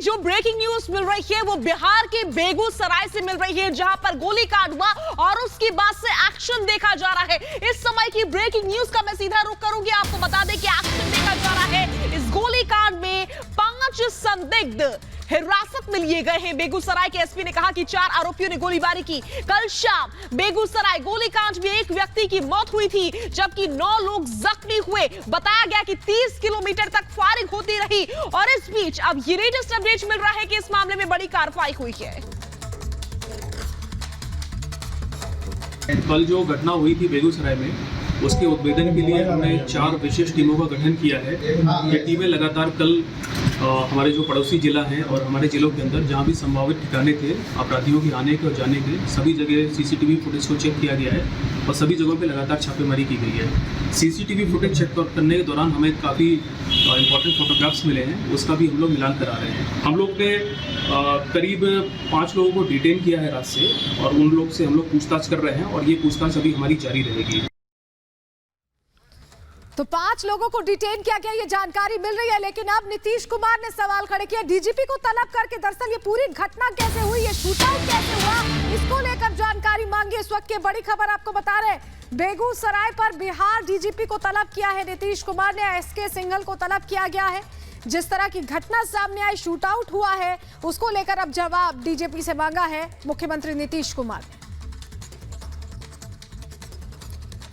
जो breaking news मिल रही है वो बिहार के बेगूसराय से मिल रही है, जहां पर गोलीकांड हुआ और उसके बाद से एक्शन देखा जा रहा है। इस समय की ब्रेकिंग न्यूज का मैं सीधा रुख करूंगी, आपको बता दें कि एक्शन देखा जा रहा है। इस गोलीकांड में 5 संदिग्ध हिरासत में लिए गए हैं। बेगूसराय के एसपी ने कहा कि 4 आरोपियों ने गोलीबारी की। कल शाम बेगूसराय गोलीकांड में एक व्यक्ति की मौत हुई थी, जबकि 9 लोग जख्मी हुए। बताया गया कि 30 किलोमीटर तक फायरिंग होती रही और इस बीच अब ये लेटेस्ट अपडेट मिल रहा है कि इस मामले में बड़ी कार्रवाई हुई है। कल जो घटना हुई थी बेगूसराय में, उसके उद्भेदन के लिए हमने 4 विशेष टीमों का गठन किया है। ये टीमें लगातार कल हमारे जो पड़ोसी जिला हैं और हमारे जिलों के अंदर जहां भी संभावित ठिकाने थे अपराधियों के आने के और जाने के, सभी जगह सीसीटीवी फुटेज को चेक किया गया है और सभी जगहों पे लगातार छापेमारी की गई है। सीसीटीवी फुटेज चेक करने के दौरान हमें काफ़ी इंपॉर्टेंट फोटोग्राफ्स मिले हैं, उसका भी हम लोग मिलान करा रहे हैं। हम लोग ने करीब 5 लोगों को डिटेन किया है रात से और उन लोग से हम लोग पूछताछ कर रहे हैं और ये पूछताछ अभी हमारी जारी रहेगी। तो 5 लोगों को डिटेन किया गया, ये जानकारी मिल रही है। लेकिन अब नीतीश कुमार ने सवाल खड़े किया डीजीपी को तलब करके, दरअसल ये पूरी घटना कैसे हुई, ये शूटआउट कैसे हुआ, इसको लेकर जानकारी मांगी। इस वक्त की बड़ी खबर आपको बता रहे, बेगूसराय पर बिहार डीजीपी को तलब किया है नीतीश कुमार ने। एसके सिंघल को तलब किया गया है। जिस तरह की घटना सामने आई, शूटआउट हुआ है, उसको लेकर अब जवाब डीजीपी से मांगा है मुख्यमंत्री नीतीश कुमार ने।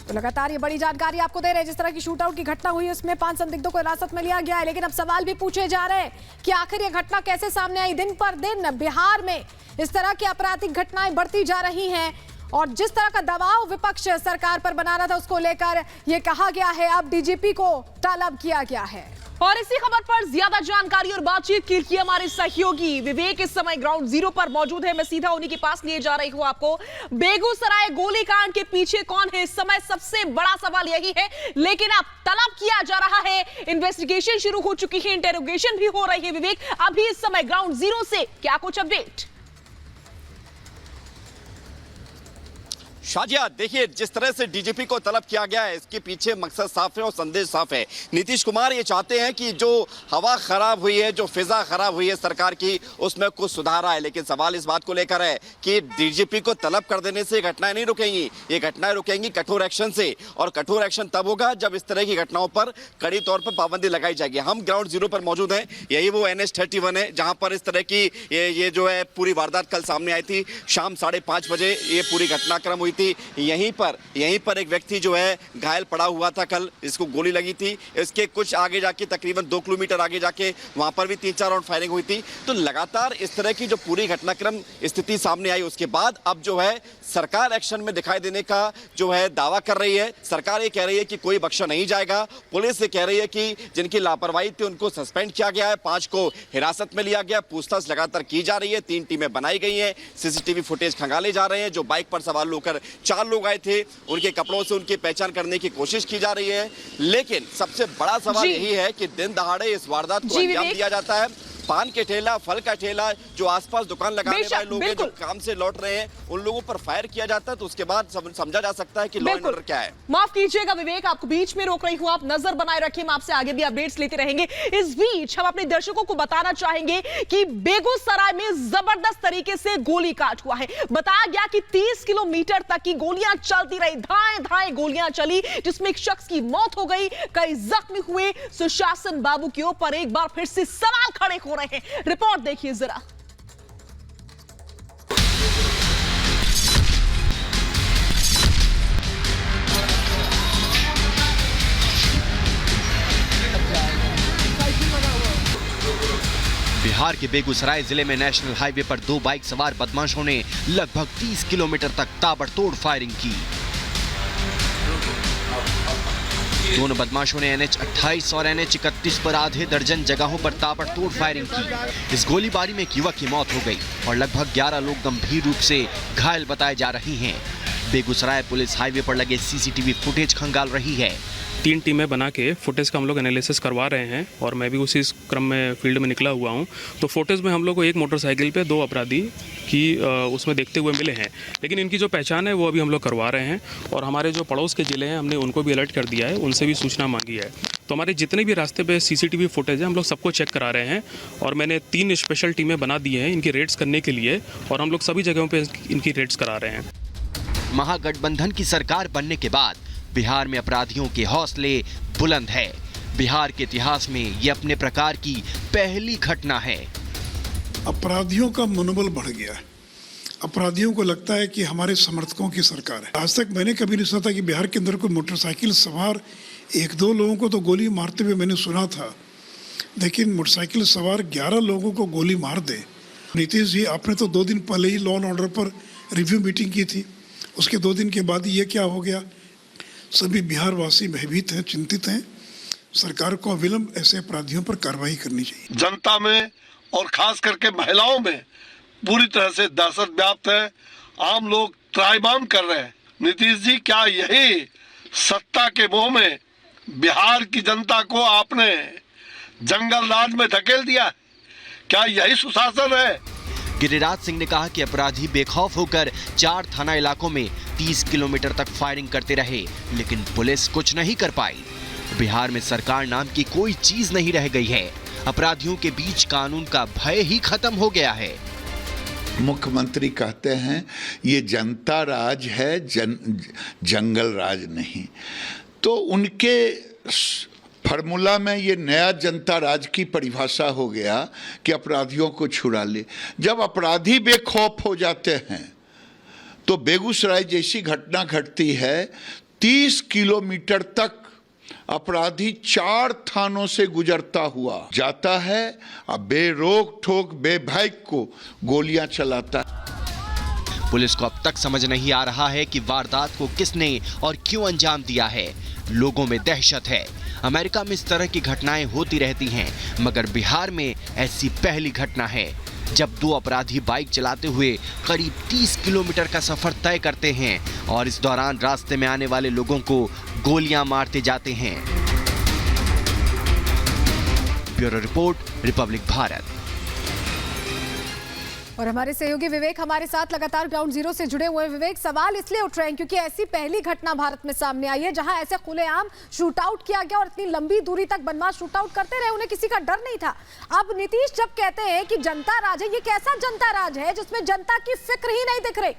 तो लगातार ये बड़ी जानकारी आपको दे रहे हैं। जिस तरह की शूटआउट की घटना हुई, उसमें 5 संदिग्धों को हिरासत में लिया गया है। लेकिन अब सवाल भी पूछे जा रहे हैं कि आखिर ये घटना कैसे सामने आई। दिन पर दिन बिहार में इस तरह की आपराधिक घटनाएं बढ़ती जा रही हैं और जिस तरह का दबाव विपक्ष सरकार पर बना रहा था, उसको लेकर ये कहा गया है अब डीजीपी को तलब किया गया है। और इसी खबर पर ज्यादा जानकारी और बातचीत के लिए हमारे सहयोगी विवेक इस समय ग्राउंड जीरो पर मौजूद है। मैं सीधा उन्हीं के पास लिए जा रही हूं आपको। बेगूसराय गोलीकांड के पीछे कौन है, इस समय सबसे बड़ा सवाल यही है। लेकिन अब तलब किया जा रहा है, इन्वेस्टिगेशन शुरू हो चुकी है, इंटेरोगेशन भी हो रही है। विवेक, अभी इस समय ग्राउंड जीरो से क्या कुछ अपडेट? शाजिया, देखिए जिस तरह से डीजीपी को तलब किया गया है, इसके पीछे मकसद साफ है और संदेश साफ है। नीतीश कुमार ये चाहते हैं कि जो हवा खराब हुई है, जो फिजा खराब हुई है सरकार की, उसमें कुछ सुधार आए। लेकिन सवाल इस बात को लेकर है कि डीजीपी को तलब कर देने से घटनाएं नहीं रुकेंगी, ये घटनाएं रुकेंगी कठोर एक्शन से। और कठोर एक्शन तब होगा जब इस तरह की घटनाओं पर कड़ी तौर पर पाबंदी लगाई जाएगी। हम ग्राउंड जीरो पर मौजूद हैं, यही वो NH31 है जहां पर इस तरह की ये जो है पूरी वारदात कल सामने आई थी। शाम 5:30 बजे ये पूरी घटनाक्रम हुई थी। यहीं पर एक व्यक्ति जो है घायल पड़ा हुआ था कल, इसको गोली लगी थी। इसके कुछ आगे जाके तकरीबन 2 किलोमीटर आगे जाके वहां पर भी 3-4 राउंड फायरिंग हुई थी। तो लगातार इस तरह की जो पूरी घटनाक्रम स्थिति सामने आई, उसके बाद अब जो है सरकार एक्शन में दिखाई देने का जो है दावा कर रही है। सरकार ये कह रही है कि कोई बख्शा नहीं जाएगा। पुलिस ये कह रही है कि जिनकी लापरवाही थी उनको सस्पेंड किया गया है, 5 को हिरासत में लिया गया, पूछताछ लगातार की जा रही है। 3 टीमें बनाई गई हैं, सीसीटीवी फुटेज खंगाले जा रहे हैं। जो बाइक पर सवार होकर 4 लोग आए थे, उनके कपड़ों से उनकी पहचान करने की कोशिश की जा रही है। लेकिन सबसे बड़ा सवाल यही है कि दिन दहाड़े इस वारदात को अंजाम दिया जाता है। पान के ठेला, फल का ठेला, जो आसपास दुकान लगाने वाले लोग हैं, जो काम से लौट रहे हैं, उन लोगों पर फायर किया जाता है। तो उसके बाद समझा जा सकता है कि लॉ एंड ऑर्डर क्या है। माफ कीजिएगा विवेक, आपको बीच में रोक रही हूं, आप नजर बनाए रखिए, मैं आपसे आगे भी अपडेट्स लेते रहेंगे। इस बीच हम अपने दर्शकों को बताना चाहेंगे कि बेगूसराय में जबरदस्त तरीके से गोलीकांड हुआ है। बताया गया कि 30 किलोमीटर तक की गोलियां चलती रही, धाएं धाएं गोलियां चली, जिसमें एक शख्स की मौत हो गई, कई जख्मी हुए। सुशासन बाबू के ऊपर एक बार फिर से सवाल खड़े हो रहे हैं। रिपोर्ट देखिए जरा। बिहार के बेगूसराय जिले में नेशनल हाईवे पर 2 बाइक सवार बदमाशों ने लगभग 30 किलोमीटर तक ताबड़तोड़ फायरिंग की। दोनों बदमाशों ने NH28 और NH31 पर आधे दर्जन जगहों पर ताबड़तोड़ फायरिंग की। इस गोलीबारी में एक युवक की मौत हो गई और लगभग 11 लोग गंभीर रूप से घायल बताए जा रहे हैं। बेगूसराय पुलिस हाईवे पर लगे सीसीटीवी फुटेज खंगाल रही है। 3 टीमें बना के फुटेज का हम लोग एनालिसिस करवा रहे हैं और मैं भी उसी क्रम में फील्ड में निकला हुआ हूं। तो फुटेज में हम लोग को एक मोटरसाइकिल पे 2 अपराधी की उसमें देखते हुए मिले हैं, लेकिन इनकी जो पहचान है वो अभी हम लोग करवा रहे हैं और हमारे जो पड़ोस के ज़िले हैं हमने उनको भी अलर्ट कर दिया है, उनसे भी सूचना मांगी है। तो हमारे जितने भी रास्ते पे सीसीटीवी फुटेज है हम लोग सबको चेक करा रहे हैं और मैंने 3 स्पेशल टीमें बना दी हैं इनकी रेड्स करने के लिए और हम लोग सभी जगहों पे इनकी रेड्स करा रहे हैं। महागठबंधन की सरकार बनने के बाद बिहार में अपराधियों के हौसले बुलंद है। बिहार के इतिहास में ये अपने प्रकार की पहली घटना है। अपराधियों का मनोबल बढ़ गया है। अपराधियों को लगता है कि हमारे समर्थकों की सरकार है। आज तक मैंने कभी नहीं सुना था कि बिहार के अंदर कोई मोटरसाइकिल सवार 1-2 लोगों को तो गोली मारते हुए मैंने सुना था, लेकिन मोटरसाइकिल सवार 11 लोगों को गोली मार दे। नीतीश जी, आपने तो 2 दिन पहले ही लॉ एंड ऑर्डर पर रिव्यू मीटिंग की थी, उसके 2 दिन के बाद ये क्या हो गया? सभी बिहार वासी भयभीत हैं, चिंतित हैं। सरकार को अविलंब ऐसे अपराधियों पर कार्रवाई करनी चाहिए। जनता में और खास करके महिलाओं में पूरी तरह से दहशत व्याप्त है। आम लोग त्राहिमाम कर रहे हैं। नीतीश जी, क्या यही सत्ता के मोह में बिहार की जनता को आपने जंगल राज में धकेल दिया? क्या यही सुशासन है? गिरिराज सिंह ने कहा कि अपराधी बेखौफ होकर 4 थाना इलाकों में 30 किलोमीटर तक फायरिंग करते रहे, लेकिन पुलिस कुछ नहीं कर पाई। बिहार में सरकार नाम की कोई चीज नहीं रह गई है। अपराधियों के बीच कानून का भय ही खत्म हो गया है। मुख्यमंत्री कहते हैं ये जनता राज है, जंगल राज नहीं। तो उनके फार्मूला में ये नया जनता राज की परिभाषा हो गया कि अपराधियों को छुड़ा ले। जब अपराधी बेखौफ हो जाते हैं तो बेगूसराय जैसी घटना घटती है, 30 किलोमीटर तक अपराधी 4 थानों से गुजरता हुआ जाता है और बेरोक ठोक बेभय को गोलियां चलाता है। पुलिस को अब तक समझ नहीं आ रहा है कि वारदात को किसने और क्यों अंजाम दिया है। लोगों में दहशत है। अमेरिका में इस तरह की घटनाएं होती रहती हैं, मगर बिहार में ऐसी पहली घटना है जब 2 अपराधी बाइक चलाते हुए करीब 30 किलोमीटर का सफर तय करते हैं और इस दौरान रास्ते में आने वाले लोगों को गोलियां मारते जाते हैं। Bureau report, Republic Bharat. और हमारे सहयोगी विवेक हमारे साथ लगातार ग्राउंड जीरो से जुड़े हुए हैं। विवेक, सवाल इसलिए उठ रहे हैं क्योंकि ऐसी पहली घटना भारत में सामने आई है जहां ऐसे खुलेआम शूट आउट किया गया और इतनी लंबी दूरी तक बदमाश शूट आउट करते रहे, उन्हें किसी का डर नहीं था। अब नीतीश जब कहते हैं कि जनता राज है, ये कैसा जनता राज है जिसमें जनता की फिक्र ही नहीं दिख रही?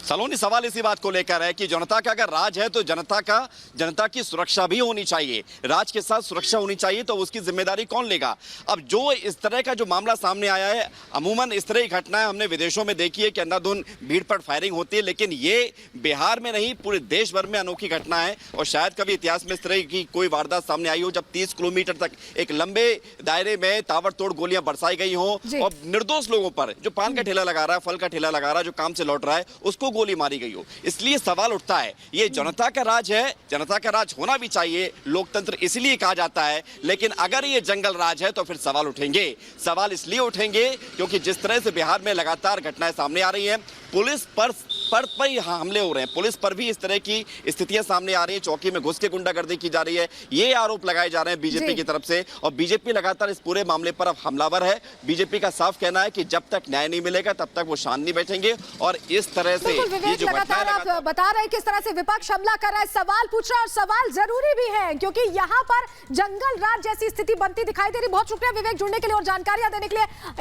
सलोनी, सवाल इसी बात को लेकर है कि जनता का अगर राज है तो जनता की सुरक्षा भी होनी चाहिए। राज के साथ सुरक्षा होनी चाहिए, तो उसकी जिम्मेदारी कौन लेगा? अब जो इस तरह का जो मामला सामने आया है, अमूमन इस तरह की घटनाएं हमने विदेशों में देखी है कि अंधाधुंध भीड़ पर फायरिंग होती है, लेकिन ये बिहार में नहीं, पूरे देश भर में अनोखी घटना है और शायद कभी इतिहास में इस तरह की कोई वारदात सामने आई हो जब 30 किलोमीटर तक एक लंबे दायरे में ताबड़तोड़ गोलियां बरसाई गई हो और निर्दोष लोगों पर, जो पान का ठेला लगा रहा है, फल का ठेला लगा रहा है, जो काम से लौट रहा है, उसको गोली मारी गई हो। इसलिए सवाल उठता है, ये जनता का राज है, जनता का राज होना भी चाहिए, लोकतंत्र इसलिए कहा जाता है, लेकिन अगर ये जंगल राज है तो फिर सवाल उठेंगे। सवाल इसलिए उठेंगे क्योंकि जिस तरह से बिहार में लगातार घटनाएं सामने आ रही हैं, पुलिस पर ही हमले हो रहे हैं, पुलिस पर भी इस तरह की स्थितियां सामने आ रही है, चौकी में घुस के गुंडागर्दी की जा रही है, ये आरोप लगाए जा रहे हैं बीजेपी की तरफ से और बीजेपी लगातार इस पूरे मामले पर अब हमलावर है। बीजेपी का साफ कहना है कि जब तक न्याय नहीं मिलेगा तब तक वो शांत नहीं बैठेंगे और इस तरह से ये जो लगातार आप बता रहे हैं किस तरह से विपक्ष हमला कर रहा है, सवाल पूछ रहा है और सवाल जरूरी भी है क्योंकि यहाँ पर जंगल राज जैसी स्थिति बनती दिखाई दे रही। बहुत शुक्रिया विवेक जुड़ने के लिए और जानकारियां देने के लिए।